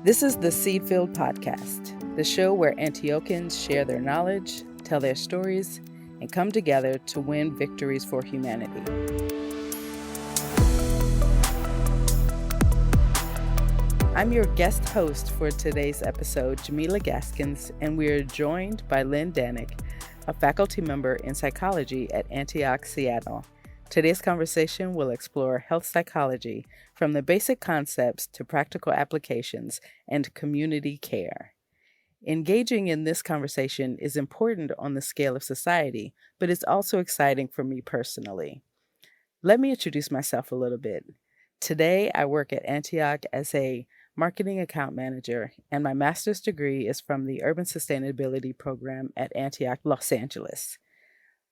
This is the Seed Field Podcast, the show where Antiochans share their knowledge, tell their stories, and come together to win victories for humanity. I'm your guest host for today's episode, Jamila Gaskins, and we are joined by Lynn Dhanak, a faculty member in psychology at Antioch, Seattle. Today's conversation will explore health psychology from the basic concepts to practical applications and community care. Engaging in this conversation is important on the scale of society, but it's also exciting for me personally. Let me introduce myself a little bit. Today, I work at Antioch as a marketing account manager, and my master's degree is from the Urban Sustainability program at Antioch, Los Angeles.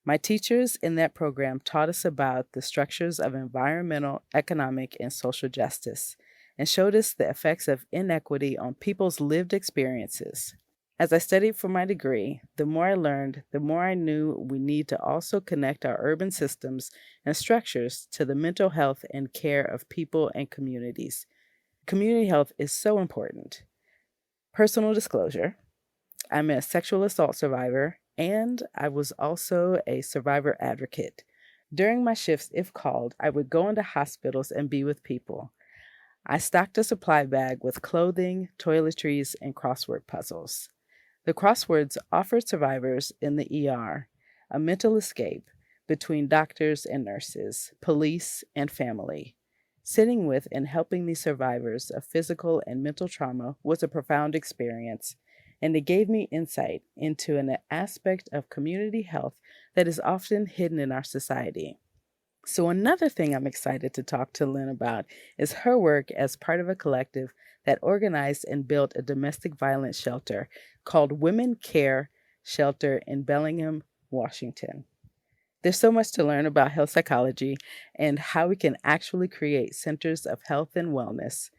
My teachers in that program taught us about the structures of environmental, economic, and social justice, and showed us the effects of inequity on people's lived experiences. As I studied for my degree, the more I learned, the more I knew we need to also connect our urban systems and structures to the mental health and care of people and communities. Community health is so important. Personal disclosure, I'm a sexual assault survivor, and I was also a survivor advocate. During my shifts, if called, I would go into hospitals and be with people. I stocked a supply bag with clothing, toiletries, and crossword puzzles. The crosswords offered survivors in the ER a mental escape between doctors and nurses, police and family. Sitting with and helping these survivors of physical and mental trauma was a profound experience, and it gave me insight into an aspect of community health that is often hidden in our society. So another thing I'm excited to talk to Lynn about is her work as part of a collective that organized and built a domestic violence shelter called Women Care Shelter in Bellingham, Washington. There's so much to learn about health psychology and how we can actually create centers of health and wellness.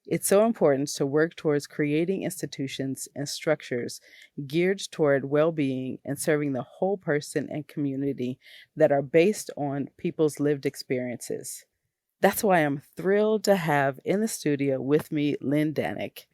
It's so important to work towards creating institutions and structures geared toward well-being and serving the whole person and community that are based on people's lived experiences. That's why I'm thrilled to have in the studio with me Lynn Dhanak.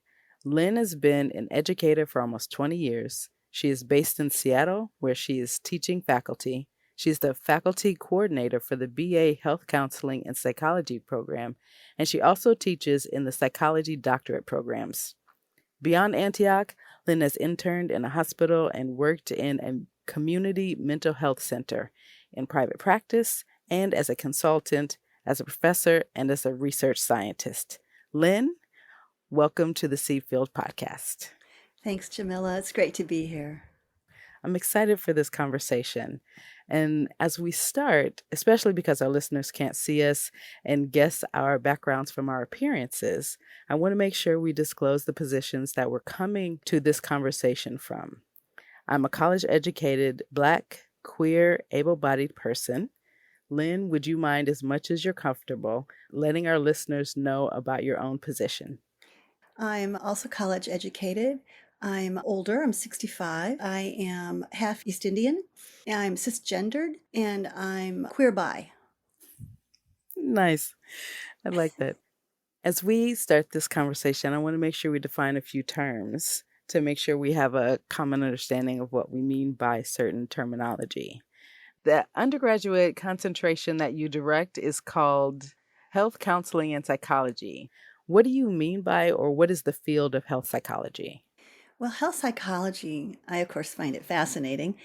Lynn has been an educator for almost 20 years. She is based in Seattle, where she is teaching faculty. She's the faculty coordinator for the BA Health Counseling and Psychology program, and she also teaches in the psychology doctorate programs. Beyond Antioch, Lynn has interned in a hospital and worked in a community mental health center, in private practice, and as a consultant, as a professor, and as a research scientist. Lynn, welcome to the Seed Field Podcast. Thanks, Jamila. It's great to be here. I'm excited for this conversation. And as we start, especially because our listeners can't see us and guess our backgrounds from our appearances, I want to make sure we disclose the positions that we're coming to this conversation from. I'm a college-educated, Black, queer, able-bodied person. Lynn, would you mind, as much as you're comfortable, letting our listeners know about your own position? I'm also college educated. I'm older, I'm 65. I am half East Indian. I'm cisgendered, and I'm queer bi. Nice. I like that. As we start this conversation, I want to make sure we define a few terms to make sure we have a common understanding of what we mean by certain terminology. The undergraduate concentration that you direct is called Health Counseling and Psychology. What do you mean by, or what is the field of health psychology? Well, health psychology, I of course find it fascinating.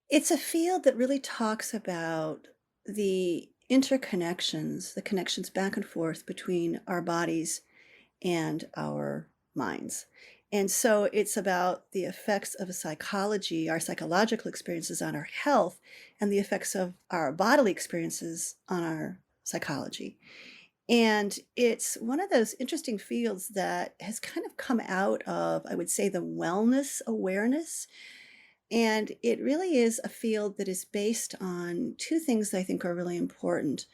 It's a field that really talks about the interconnections, the connections back and forth between our bodies and our minds. And so it's about the effects of psychology, our psychological experiences on our health, and the effects of our bodily experiences on our psychology. And it's one of those interesting fields that has kind of come out of, I would say, the wellness awareness. And it really is a field that is based on two things that I think are really important: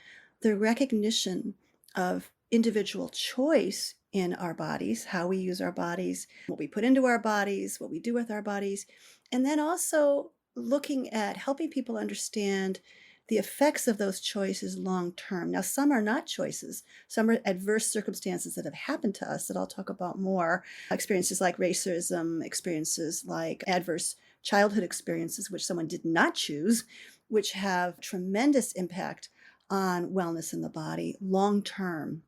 the recognition of individual choice in our bodies, how we use our bodies, what we put into our bodies, what we do with our bodies, and then also looking at helping people understand the effects of those choices long term. Now, some are not choices. Some are adverse circumstances that have happened to us that I'll talk about more. Experiences like racism, experiences like adverse childhood experiences, which someone did not choose, which have tremendous impact on wellness in the body long term.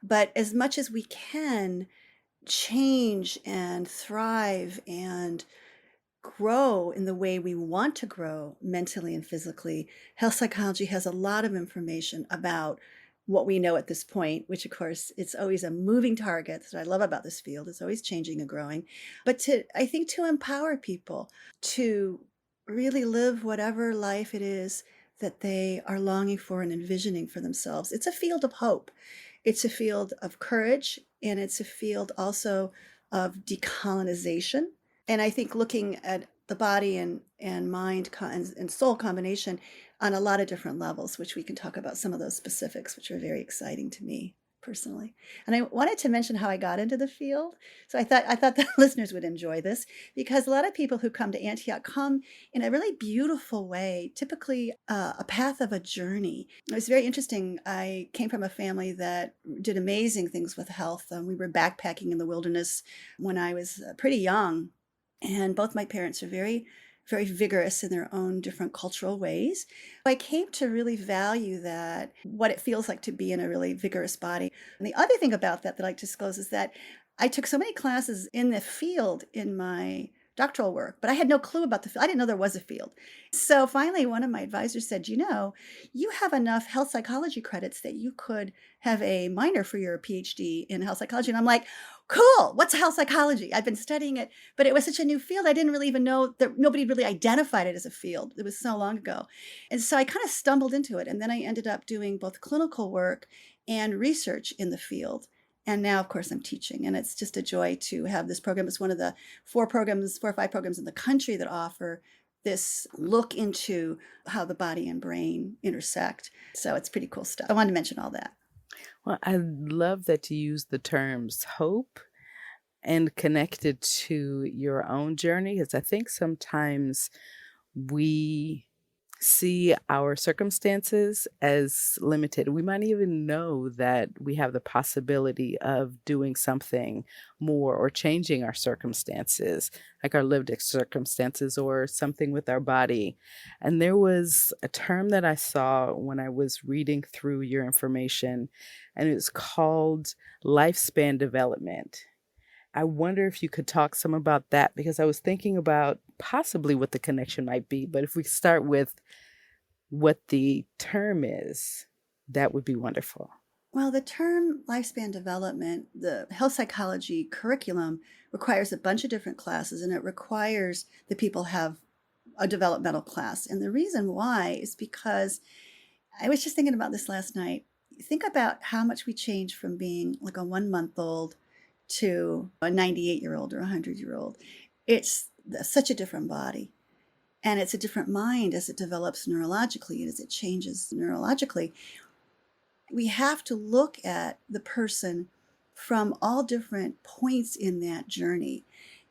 But as much as we can change and thrive and grow in the way we want to grow mentally and physically, health psychology has a lot of information about what we know at this point, which of course it's always a moving target. That's what I love about this field. It's always changing and growing. But I think to empower people to really live whatever life it is that they are longing for and envisioning for themselves. It's a field of hope. It's a field of courage, and it's a field also of decolonization. And I think looking at the body and mind and soul combination on a lot of different levels, which we can talk about some of those specifics, which are very exciting to me personally. And I wanted to mention how I got into the field. So I thought the listeners would enjoy this, because a lot of people who come to Antioch come in a really beautiful way, typically a path of a journey. It was very interesting. I came from a family that did amazing things with health. We were backpacking in the wilderness when I was pretty young. And both my parents are very, very vigorous in their own different cultural ways. I came to really value that, what it feels like to be in a really vigorous body. And the other thing about that I like to disclose is that I took so many classes in the field in my doctoral work, but I had no clue about the field. I didn't know there was a field. So finally, one of my advisors said, you have enough health psychology credits that you could have a minor for your PhD in health psychology. And I'm like, cool, what's health psychology? I've been studying it, but it was such a new field. I didn't really even know that nobody really identified it as a field. It was so long ago. And so I kind of stumbled into it. And then I ended up doing both clinical work and research in the field. And now, of course, I'm teaching, and it's just a joy to have this program. It's one of the 4 or 5 programs in the country that offer this look into how the body and brain intersect. So it's pretty cool stuff. I wanted to mention all that. Well, I love that you use the terms hope and connected to your own journey, because I think sometimes we see our circumstances as limited. We might even know that we have the possibility of doing something more or changing our circumstances, like our lived circumstances or something with our body. And there was a term that I saw when I was reading through your information, and it's called lifespan development. I wonder if you could talk some about that, because I was thinking about possibly what the connection might be. But if we start with what the term is, that would be wonderful. Well, the term lifespan development, the health psychology curriculum requires a bunch of different classes, and it requires that people have a developmental class. And the reason why is because I was just thinking about this last night. Think about how much we change from being like a 1-month-old to a 98-year-old or a 100-year-old. It's such a different body. And it's a different mind as it develops neurologically and as it changes neurologically. We have to look at the person from all different points in that journey.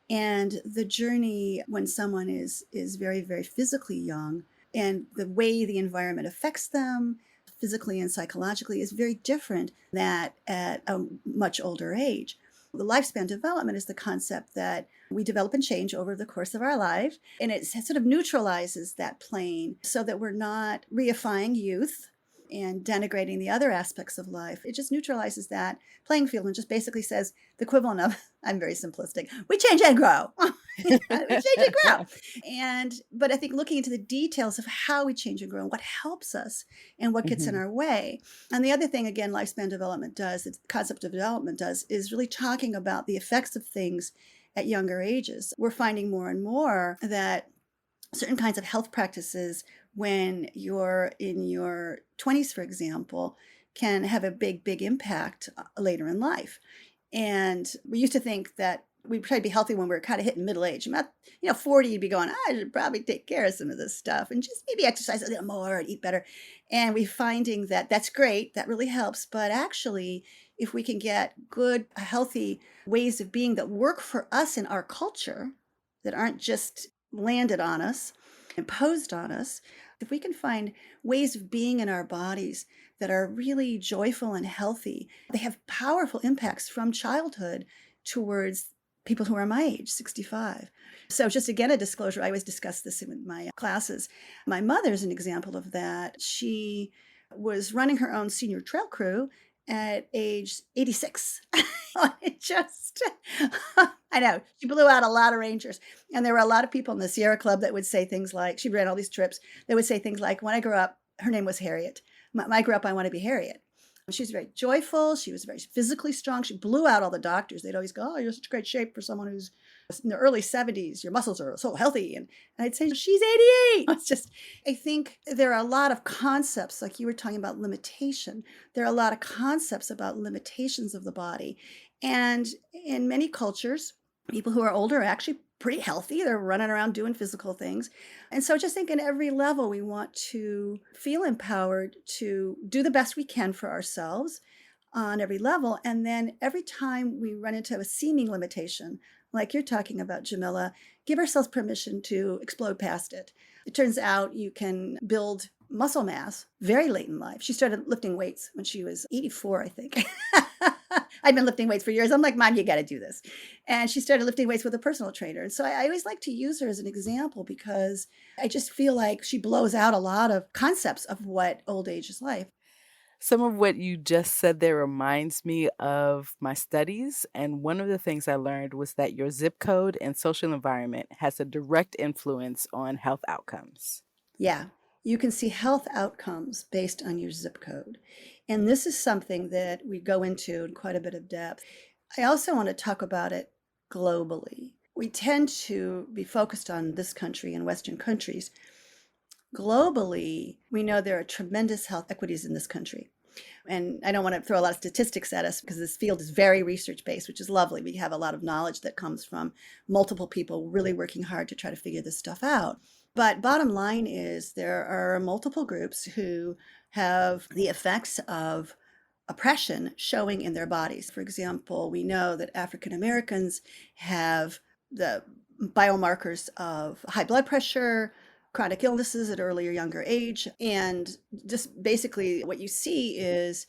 And the journey when someone is very, very physically young, and the way the environment affects them physically and psychologically is very different than at a much older age. The lifespan development is the concept that we develop and change over the course of our life, and it sort of neutralizes that plane so that we're not reifying youth and denigrating the other aspects of life. It just neutralizes that playing field and just basically says the equivalent of, I'm very simplistic, we change and grow. We change and grow. But I think looking into the details of how we change and grow and what helps us and what gets in our way. And the other thing, again, lifespan development does, the concept of development does, is really talking about the effects of things at younger ages. We're finding more and more that certain kinds of health practices when you're in your 20s, for example, can have a big, big impact later in life. And we used to think that we try to be healthy when we're kind of hitting middle age. About 40, you'd be going, I should probably take care of some of this stuff and just maybe exercise a little more and eat better. And we're finding that that's great. That really helps. But actually, if we can get good, healthy ways of being that work for us in our culture, that aren't just landed on us, imposed on us, If we can find ways of being in our bodies that are really joyful and healthy, they have powerful impacts from childhood towards people who are my age, 65. So just again, a disclosure, I always discuss this in my classes. My mother's an example of that. She was running her own senior trail crew at age 86. It just, I know, she blew out a lot of rangers. And there were a lot of people in the Sierra Club that would say things like, she ran all these trips, they would say things like, when I grew up, her name was Harriet. When I grew up, I want to be Harriet. She was very joyful. She was very physically strong. She blew out all the doctors. They'd always go, oh, you're such great shape for someone who's in the early 70s. Your muscles are so healthy. And I'd say, she's 88. It's just, I think there are a lot of concepts, like you were talking about limitation. There are a lot of concepts about limitations of the body. And in many cultures, people who are older are actually pretty healthy. They're running around doing physical things. And so just think at every level, we want to feel empowered to do the best we can for ourselves on every level. And then every time we run into a seeming limitation, like you're talking about, Jamila, give ourselves permission to explode past it. It turns out you can build muscle mass very late in life. She started lifting weights when she was 84, I think. I'd been lifting weights for years. I'm like, Mom, you got to do this. And she started lifting weights with a personal trainer. And so I always like to use her as an example because I just feel like she blows out a lot of concepts of what old age is like. Some of what you just said there reminds me of my studies. And one of the things I learned was that your zip code and social environment has a direct influence on health outcomes. Yeah, you can see health outcomes based on your zip code. And this is something that we go into in quite a bit of depth. I also want to talk about it globally. We tend to be focused on this country and Western countries. Globally, we know there are tremendous health equities in this country. And I don't want to throw a lot of statistics at us because this field is very research-based, which is lovely. We have a lot of knowledge that comes from multiple people really working hard to try to figure this stuff out. But bottom line is there are multiple groups who have the effects of oppression showing in their bodies. For example, we know that African Americans have the biomarkers of high blood pressure, chronic illnesses at earlier, younger age. And just basically what you see is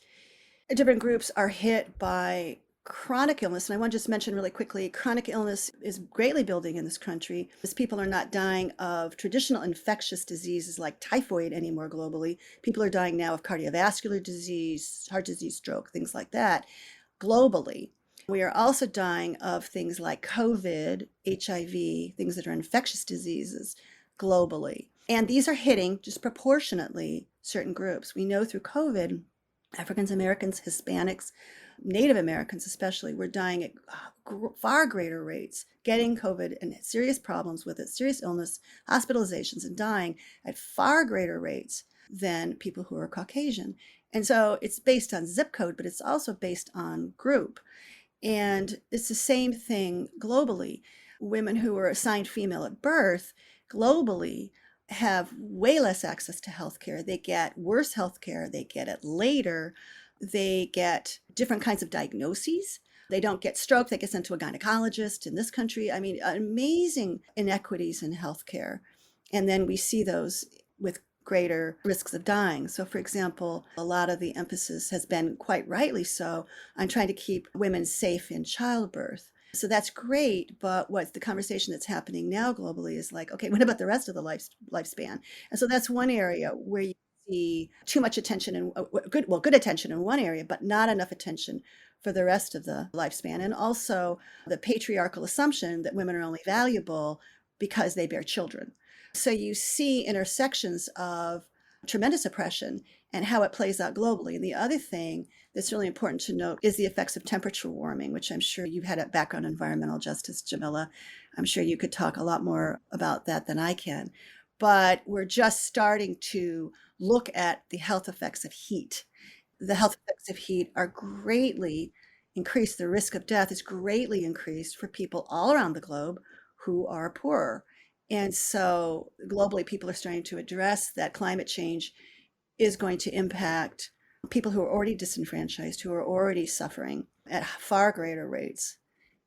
different groups are hit by chronic illness. And I want to just mention really quickly, chronic illness is greatly building in this country as people are not dying of traditional infectious diseases like typhoid anymore globally. People are dying now of cardiovascular disease, heart disease, stroke, things like that globally. We are also dying of things like COVID, HIV, things that are infectious diseases globally. And these are hitting disproportionately certain groups. We know through COVID, African Americans, Hispanics, Native Americans especially, were dying at far greater rates, getting COVID and serious problems with it, serious illness, hospitalizations, and dying at far greater rates than people who are Caucasian. And so it's based on zip code, but it's also based on group. And it's the same thing globally. Women who are assigned female at birth globally have way less access to healthcare. They get worse healthcare. They get it later. They get different kinds of diagnoses. They don't get stroke. They get sent to a gynecologist in this country. I mean, amazing inequities in healthcare. And then we see those with greater risks of dying. So, for example, a lot of the emphasis has been, quite rightly so, on trying to keep women safe in childbirth. So that's great, but what the conversation that's happening now globally is like, okay, what about the rest of the lifespan? And so that's one area where you see too much attention and good attention in one area, but not enough attention for the rest of the lifespan. And also the patriarchal assumption that women are only valuable because they bear children. So you see intersections of tremendous oppression and how it plays out globally. And the other thing that's really important to note is the effects of temperature warming, which I'm sure you've had a background in environmental justice, Jamila. I'm sure you could talk a lot more about that than I can. But we're just starting to look at the health effects of heat. The health effects of heat are greatly increased. The risk of death is greatly increased for people all around the globe who are poorer. And so globally, people are starting to address that climate change is going to impact people who are already disenfranchised, who are already suffering at far greater rates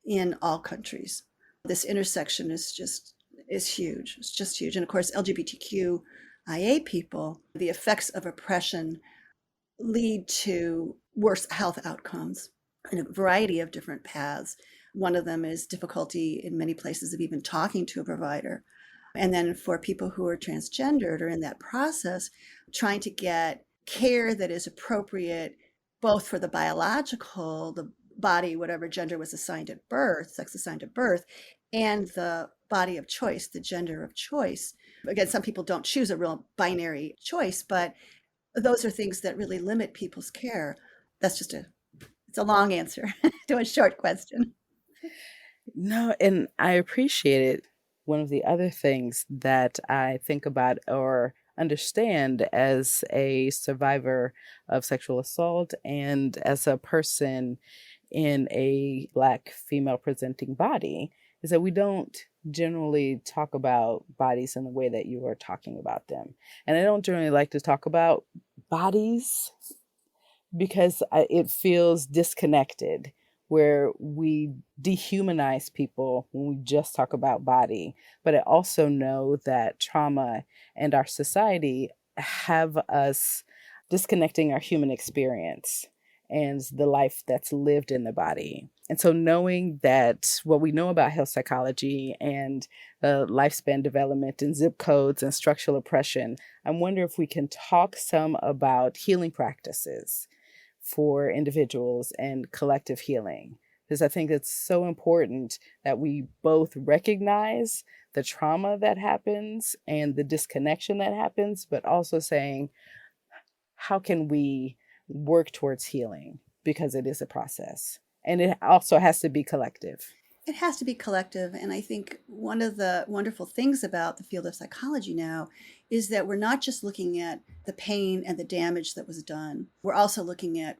in all countries. This intersection is huge. It's just huge. And of course, LGBTQ IA people, the effects of oppression lead to worse health outcomes in a variety of different paths. One of them is difficulty in many places of even talking to a provider. And then for people who are transgendered or in that process, trying to get care that is appropriate both for the biological, the body, whatever gender was assigned at birth, sex assigned at birth, and the body of choice, the gender of choice. Again, some people don't choose a real binary choice, but those are things that really limit people's care. That's just it's a long answer to a short question. No, and I appreciate it. One of the other things that I think about or understand as a survivor of sexual assault and as a person in a Black female presenting body is that we don't generally talk about bodies in the way that you are talking about them. And I don't generally like to talk about bodies because it feels disconnected, where we dehumanize people when we just talk about body. But I also know that trauma and our society have us disconnecting our human experience and the life that's lived in the body. And so knowing that what we know about health psychology and lifespan development and zip codes and structural oppression, I wonder if we can talk some about healing practices for individuals and collective healing. Because I think it's so important that we both recognize the trauma that happens and the disconnection that happens, but also saying, how can we work towards healing? Because it is a process. And it also has to be collective. It has to be collective. And I think one of the wonderful things about the field of psychology now is that we're not just looking at the pain and the damage that was done. We're also looking at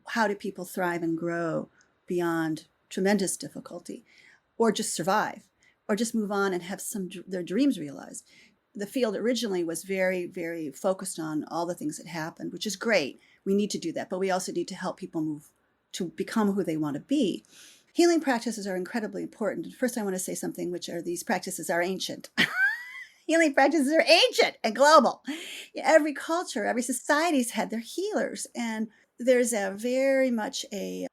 how do people thrive and grow beyond tremendous difficulty, or just survive, or just move on and have their dreams realized. The field originally was very, very focused on all the things that happened, which is great. We need to do that, but we also need to help people move to become who they want to be. Healing practices are incredibly important. First, I want to say something, which are these practices are ancient. Healing practices are ancient and global. Every culture, every society's had their healers. And there's a very much a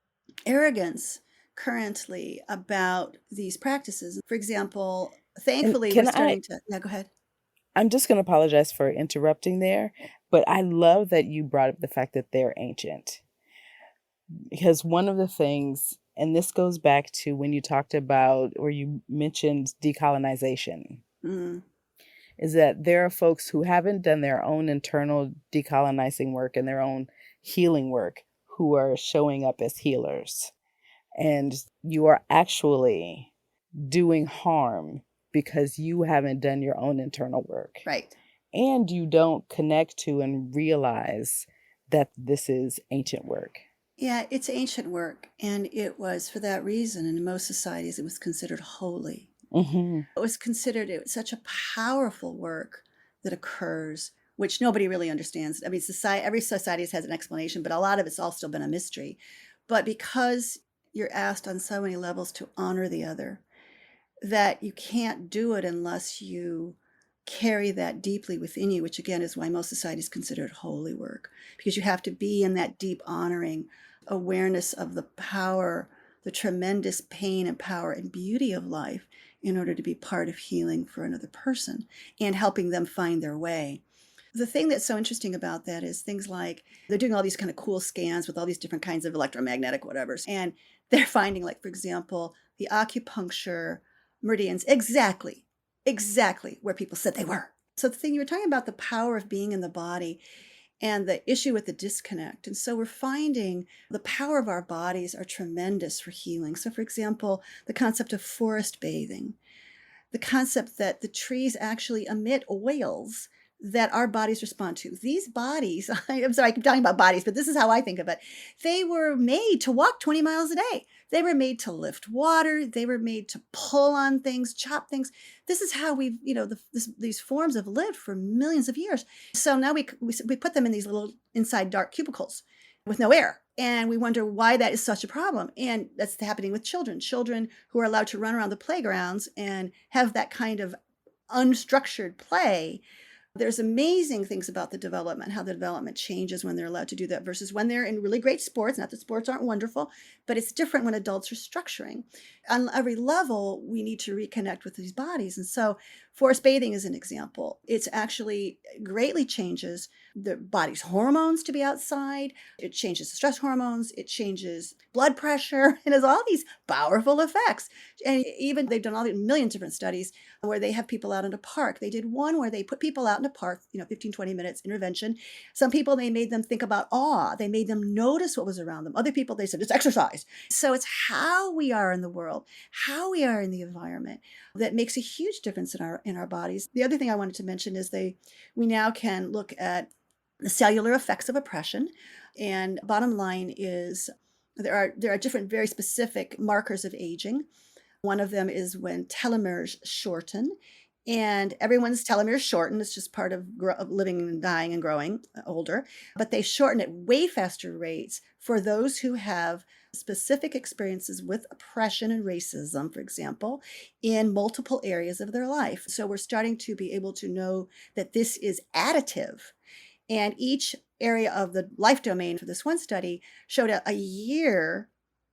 arrogance currently about these practices. For example, And thankfully, we're can I, starting to, yeah, go ahead. I'm just going to apologize for interrupting there, but I love that you brought up the fact that they're ancient. Because one of the things, and this goes back to when you talked about, or you mentioned decolonization, is that there are folks who haven't done their own internal decolonizing work and their own healing work who are showing up as healers. And you are actually doing harm because you haven't done your own internal work. Right. And you don't connect to and realize that this is ancient work. Yeah, it's ancient work. And it was for that reason, in most societies, it was considered holy. Mm-hmm. It was considered such a powerful work that occurs, which nobody really understands. I mean, every society has an explanation, but a lot of it's all still been a mystery. But because you're asked on so many levels to honor the other, that you can't do it unless you carry that deeply within you, which again is why most societies consider it holy work, because you have to be in that deep honoring awareness of the power, the tremendous pain and power and beauty of life in order to be part of healing for another person and helping them find their way. The thing that's so interesting about that is things like they're doing all these kind of cool scans with all these different kinds of electromagnetic whatevers. And they're finding, like, for example, the acupuncture meridians exactly where people said they were. So the thing you were talking about, the power of being in the body and the issue with the disconnect. And so we're finding the power of our bodies are tremendous for healing. So for example, the concept of forest bathing, the concept that the trees actually emit oils that our bodies respond to. These bodies, I'm sorry, I keep talking about bodies, but this is how I think of it. They were made to walk 20 miles a day. They were made to lift water. They were made to pull on things, chop things. This is how we've, these forms have lived for millions of years. So now we put them in these little inside dark cubicles with no air. And we wonder why that is such a problem. And that's happening with children who are allowed to run around the playgrounds and have that kind of unstructured play There's amazing things about the development, how the development changes when they're allowed to do that versus when they're in really great sports. Not that sports aren't wonderful, but it's different when adults are structuring. On every level, we need to reconnect with these bodies. And so forest bathing is an example. It's actually greatly changes the body's hormones to be outside. It changes the stress hormones. It changes blood pressure. It has all these powerful effects. And even they've done all these millions of different studies where they have people out in a park. They did one where they put people out in a park, 15, 20 minutes intervention. Some people, they made them think about awe. They made them notice what was around them. Other people, they said, it's exercise. So it's how we are in the world, how we are in the environment that makes a huge difference in our bodies. The other thing I wanted to mention is we now can look at the cellular effects of oppression. And bottom line is there are different very specific markers of aging. One of them is when telomeres shorten, and everyone's telomeres shorten. It's just part of living and dying and growing older, but they shorten at way faster rates for those who have specific experiences with oppression and racism, for example, in multiple areas of their life. So we're starting to be able to know that this is additive. And each area of the life domain for this one study showed a year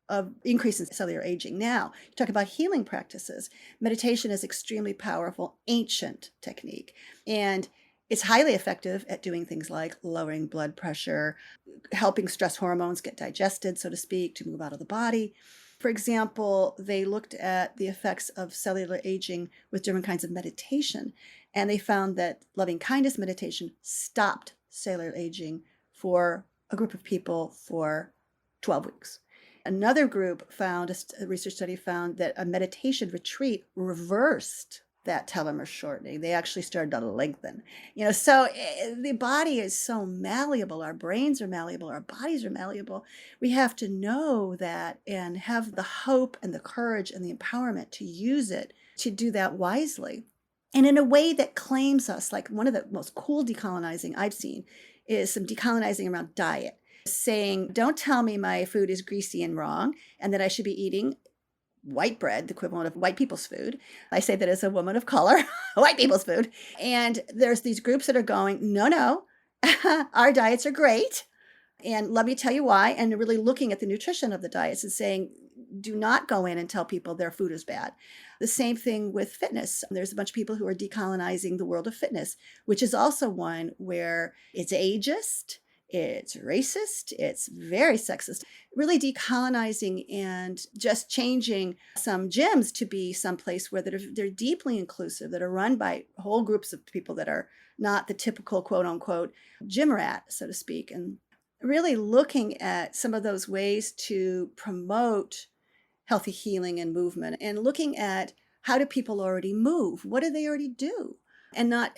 of increase in cellular aging. Now, you talk about healing practices. Meditation is extremely powerful, ancient technique, and it's highly effective at doing things like lowering blood pressure, helping stress hormones get digested, so to speak, to move out of the body. For example, they looked at the effects of cellular aging with different kinds of meditation, and they found that loving kindness meditation stopped cellular aging for a group of people for 12 weeks. Another group found, a research study found that a meditation retreat reversed that telomere shortening. They actually started to lengthen. So the body is so malleable. Our brains are malleable. Our bodies are malleable. We have to know that and have the hope and the courage and the empowerment to use it, to do that wisely. And in a way that claims us. Like one of the most cool decolonizing I've seen is some decolonizing around diet, saying, don't tell me my food is greasy and wrong and that I should be eating white bread, the equivalent of white people's food. I say that as a woman of color, white people's food. And there's these groups that are going, no, our diets are great. And let me tell you why. And really looking at the nutrition of the diets and saying, do not go in and tell people their food is bad. The same thing with fitness. There's a bunch of people who are decolonizing the world of fitness, which is also one where it's ageist, it's racist, it's very sexist. Really decolonizing and just changing some gyms to be someplace where they're deeply inclusive, that are run by whole groups of people that are not the typical quote unquote gym rat, so to speak. And really looking at some of those ways to promote healthy healing and movement, and looking at how do people already move? What do they already do? And not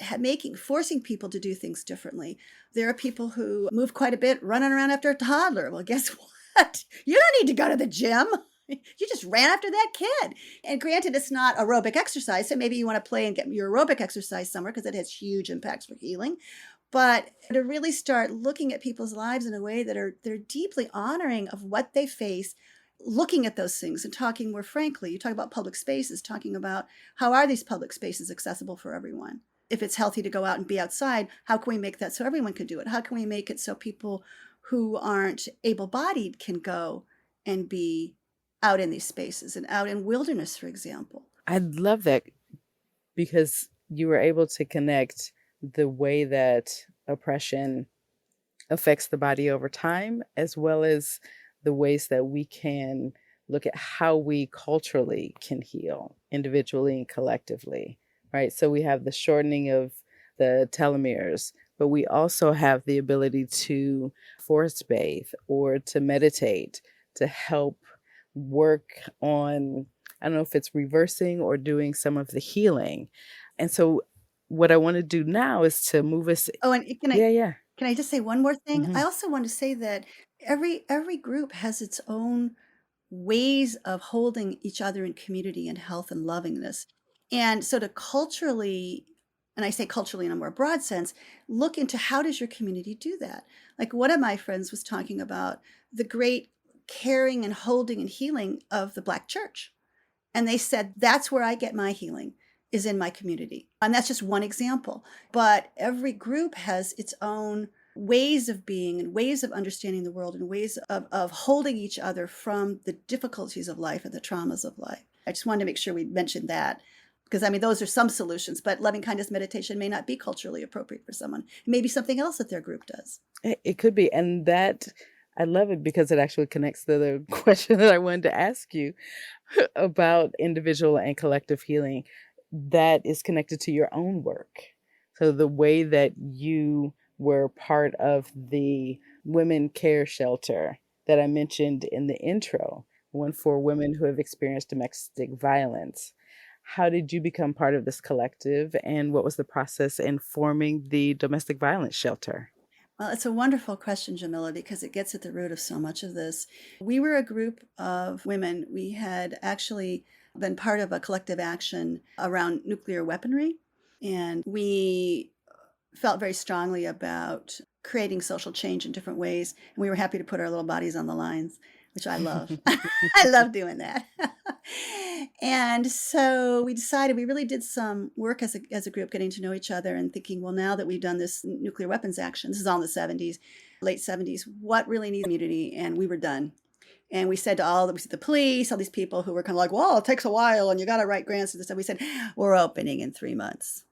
forcing people to do things differently. There are people who move quite a bit running around after a toddler. Well, guess what? You don't need to go to the gym. You just ran after that kid. And granted, it's not aerobic exercise, so maybe you want to play and get your aerobic exercise somewhere because it has huge impacts for healing. But to really start looking at people's lives in a way that they're deeply honoring of what they face, looking at those things and talking more frankly. You talk about public spaces, talking about how are these public spaces accessible for everyone? If it's healthy to go out and be outside, how can we make that so everyone can do it? How can we make it so people who aren't able-bodied can go and be out in these spaces and out in wilderness, for example? I love that because you were able to connect the way that oppression affects the body over time, as well as the ways that we can look at how we culturally can heal individually and collectively, right? So we have the shortening of the telomeres, but we also have the ability to forest bathe or to meditate to help work on, I don't know if it's reversing or doing some of the healing. And so what I want to do now is to move us. Oh, and Yeah. Can I just say one more thing? Mm-hmm. I also want to say that every group has its own ways of holding each other in community and health and lovingness. And so to culturally, and I say culturally in a more broad sense, look into how does your community do that? Like one of my friends was talking about the great caring and holding and healing of the Black church. And they said, that's where I get my healing, is in my community. And that's just one example. But every group has its own ways of being and ways of understanding the world and ways of holding each other from the difficulties of life and the traumas of life. I just wanted to make sure we mentioned that. Because, I mean, those are some solutions, but loving kindness meditation may not be culturally appropriate for someone. It may be something else that their group does. It could be. And that, I love it because it actually connects to the question that I wanted to ask you about individual and collective healing. That is connected to your own work. So the way that you were part of the women care shelter that I mentioned in the intro, one for women who have experienced domestic violence. How did you become part of this collective, and what was the process in forming the domestic violence shelter? Well, it's a wonderful question, Jamila, because it gets at the root of so much of this. We were a group of women. We had actually been part of a collective action around nuclear weaponry, and we felt very strongly about creating social change in different ways. And we were happy to put our little bodies on the lines, which I love. I love doing that. And so we decided we really did some work as a group, getting to know each other and thinking, well, now that we've done this nuclear weapons action, this is all in the 70s, late 70s, what really needs community? And we were done. And we said to the police, all these people who were kind of like, well, it takes a while and you got to write grants and stuff. We said, we're opening in 3 months.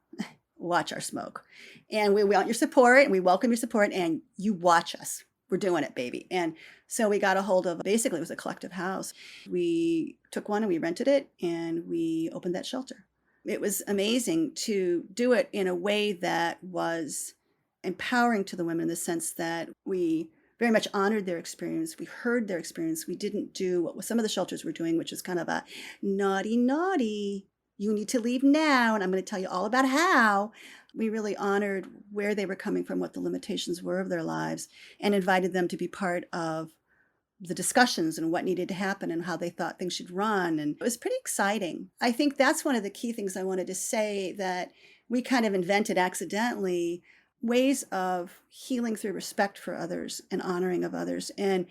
Watch our smoke. And we want your support and we welcome your support and you watch us. We're doing it, baby. And so we got a hold of, basically it was a collective house. We took one and we rented it and we opened that shelter. It was amazing to do it in a way that was empowering to the women in the sense that we very much honored their experience. We heard their experience. We didn't do what some of the shelters were doing, which is kind of a naughty, naughty, you need to leave now. And I'm going to tell you all about how. We really honored where they were coming from, what the limitations were of their lives, and invited them to be part of the discussions and what needed to happen and how they thought things should run. And it was pretty exciting. I think that's one of the key things I wanted to say, that we kind of invented accidentally ways of healing through respect for others and honoring of others. And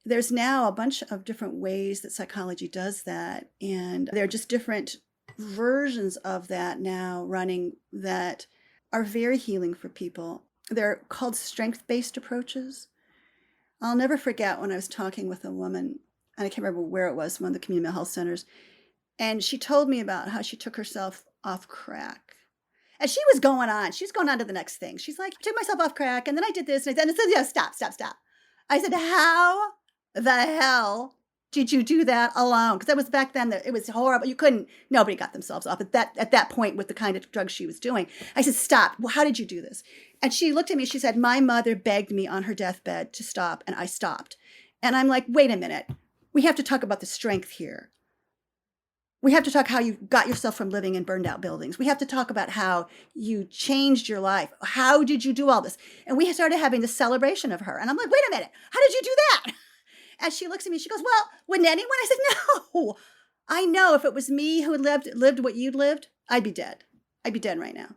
there's now a bunch of different ways that psychology does that. And there are just different versions of that now running that are very healing for people. They're called strength-based approaches. I'll never forget when I was talking with a woman, and I can't remember where it was, one of the community mental health centers, and she told me about how she took herself off crack. And she was going on to the next thing. She's like, I took myself off crack, and then I did this, and I said, yeah, stop. I said, how the hell did you do that alone? Because that was back then, it was horrible. Nobody got themselves off at that point with the kind of drugs she was doing. I said, stop. Well, how did you do this? And she looked at me, she said, my mother begged me on her deathbed to stop, and I stopped. And I'm like, wait a minute. We have to talk about the strength here. We have to talk how you got yourself from living in burned out buildings. We have to talk about how you changed your life. How did you do all this? And we started having this celebration of her. And I'm like, wait a minute. How did you do that? And she looks at me, she goes, well, wouldn't anyone? I said, no. I know if it was me who had lived what you'd lived, I'd be dead. I'd be dead right now.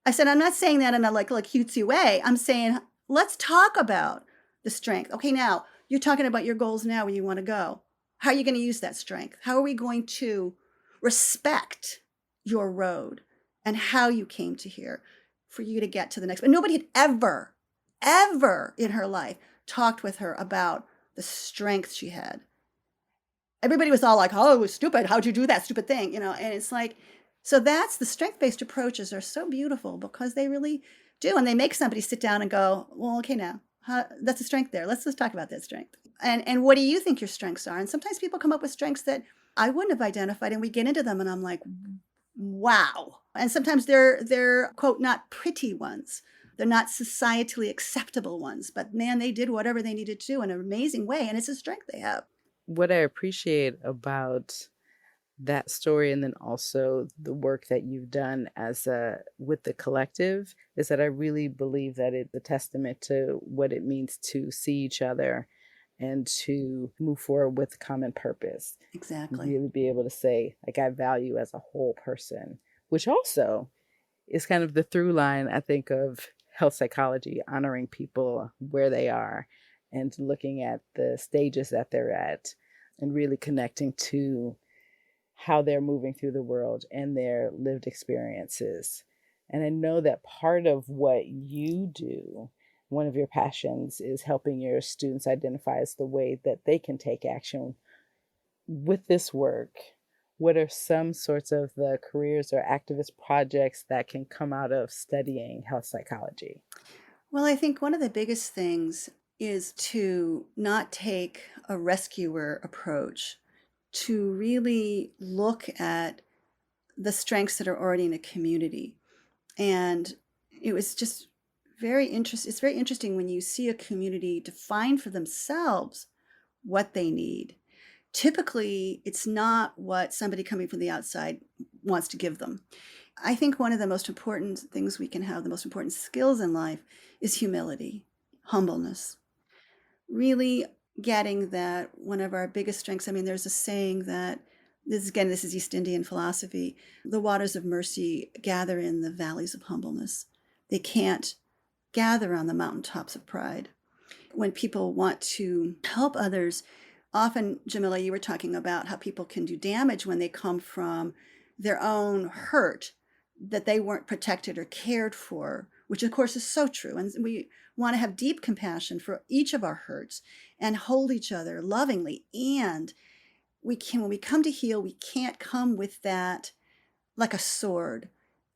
I said, I'm not saying that in a like cutesy way. I'm saying, let's talk about the strength. Okay, now you're talking about your goals now, where you want to go. How are you going to use that strength? How are we going to respect your road and how you came to here for you to get to the next? But nobody had ever in her life talked with her about the strength she had. Everybody was all like, oh, it was stupid. How'd you do that stupid thing? And it's like, so that's the strength-based approaches are so beautiful because they really do. And they make somebody sit down and go, well, okay, now that's a strength there. Let's talk about that strength. And what do you think your strengths are? And sometimes people come up with strengths that I wouldn't have identified, and we get into them and I'm like, wow. And sometimes they're quote, not pretty ones. They're not societally acceptable ones, but man, they did whatever they needed to do in an amazing way. And it's a strength they have. What I appreciate about that story, and then also the work that you've done with the collective, is that I really believe that it's a testament to what it means to see each other and to move forward with common purpose. Exactly. Really be able to say, like, I value as a whole person, which also is kind of the through line, I think, of health psychology, honoring people where they are and looking at the stages that they're at and really connecting to how they're moving through the world and their lived experiences. And I know that part of what you do, one of your passions, is helping your students identify as the way that they can take action with this work. What are some sorts of the careers or activist projects that can come out of studying health psychology? Well, I think one of the biggest things is to not take a rescuer approach, to really look at the strengths that are already in a community. And it was just very interesting. It's very interesting when you see a community define for themselves what they need. Typically, it's not what somebody coming from the outside wants to give them. I think one of the most important things we can have, the most important skills in life, is humility, humbleness. Really getting that one of our biggest strengths. I mean, there's a saying that this is East Indian philosophy. The waters of mercy gather in the valleys of humbleness. They can't gather on the mountaintops of pride. When people want to help others, often, Jamila, you were talking about how people can do damage when they come from their own hurt, that they weren't protected or cared for, which of course is so true. And we want to have deep compassion for each of our hurts and hold each other lovingly. And when we come to heal, we can't come with that like a sword,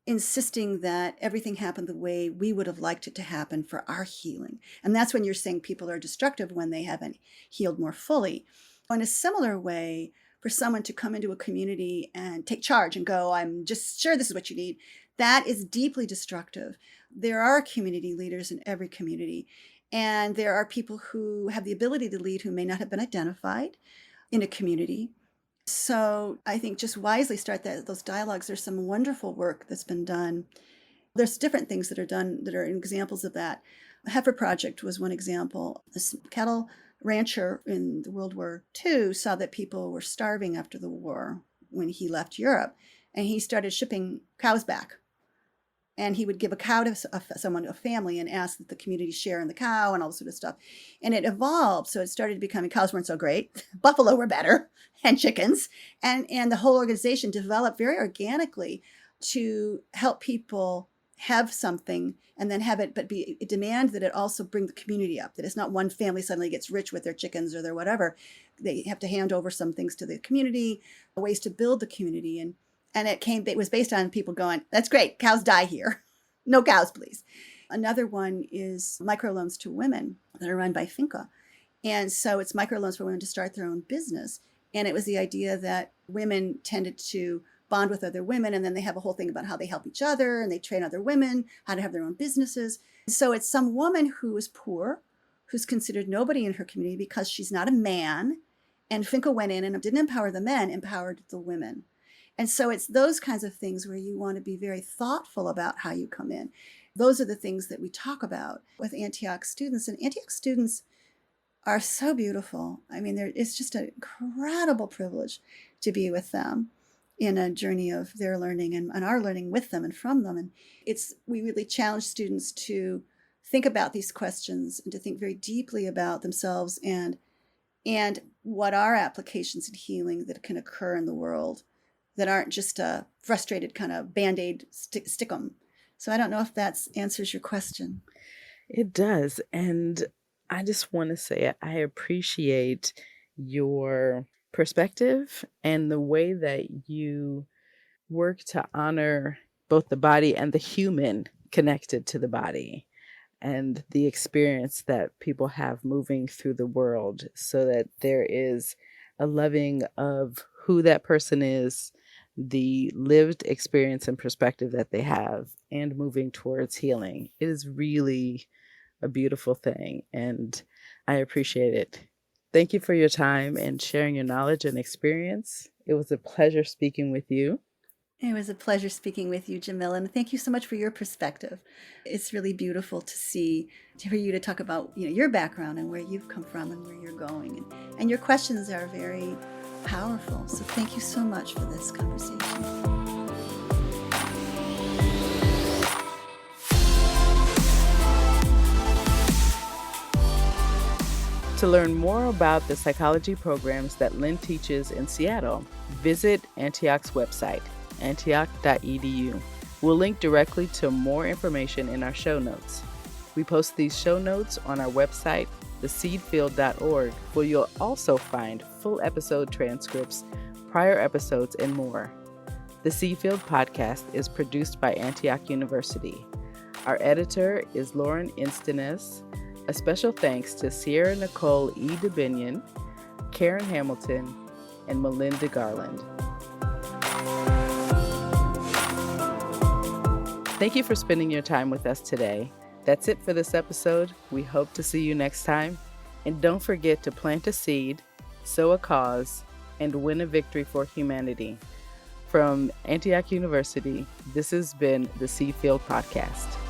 insisting that everything happened the way we would have liked it to happen for our healing. And that's when you're saying people are destructive, when they haven't healed more fully. In a similar way, for someone to come into a community and take charge and go, I'm just sure this is what you need, that is deeply destructive. There are community leaders in every community, and there are people who have the ability to lead who may not have been identified in a community. So I think just wisely start those dialogues. There's some wonderful work that's been done. There's different things that are done that are examples of that. The Heifer Project was one example. This cattle rancher in the World War II saw that people were starving after the war when he left Europe, and he started shipping cows back. And he would give a cow to someone, a family, and ask that the community share in the cow and all this sort of stuff. And it evolved. So it started becoming, cows weren't so great. Buffalo were better, and chickens. And the whole organization developed very organically to help people have something and then have it, but demand that it also bring the community up, that it's not one family suddenly gets rich with their chickens or their whatever. They have to hand over some things to the community, ways to build the community. And it was based on people going, that's great, cows die here. No cows, please. Another one is microloans to women that are run by Finca. And so it's microloans for women to start their own business. And it was the idea that women tended to bond with other women, and then they have a whole thing about how they help each other, and they train other women how to have their own businesses. So it's some woman who is poor, who's considered nobody in her community because she's not a man. And Finca went in and didn't empower the men, empowered the women. And so it's those kinds of things where you want to be very thoughtful about how you come in. Those are the things that we talk about with Antioch students. And Antioch students are so beautiful. I mean, it's just an incredible privilege to be with them in a journey of their learning and our learning with them and from them. And we really challenge students to think about these questions and to think very deeply about themselves and what are applications in healing that can occur in the world that aren't just a frustrated kind of Band-Aid stick 'em. So I don't know if that answers your question. It does. And I just want to say I appreciate your perspective and the way that you work to honor both the body and the human connected to the body and the experience that people have moving through the world, so that there is a loving of who that person is, the lived experience and perspective that they have, and moving towards healing. It is really a beautiful thing, and I appreciate it. Thank you for your time and sharing your knowledge and experience. It was a pleasure speaking with you. It was a pleasure speaking with you, Jamila, and thank you so much for your perspective. It's really beautiful for you to talk about your background and where you've come from and where you're going. And your questions are very powerful. So thank you so much for this conversation. To learn more about the psychology programs that Lynn teaches in Seattle, visit Antioch's website, antioch.edu. We'll link directly to more information in our show notes. We post these show notes on our website, theseedfield.org, where you'll also find full episode transcripts, prior episodes, and more. The Seedfield podcast is produced by Antioch University. Our editor is Lauren Instenes. A special thanks to Sierra Nicole DeBinion, Karen Hamilton, and Melinda Garland. Thank you for spending your time with us today. That's it for this episode. We hope to see you next time. And don't forget to plant a seed, sow a cause, and win a victory for humanity. From Antioch University, this has been the Seedfield Podcast.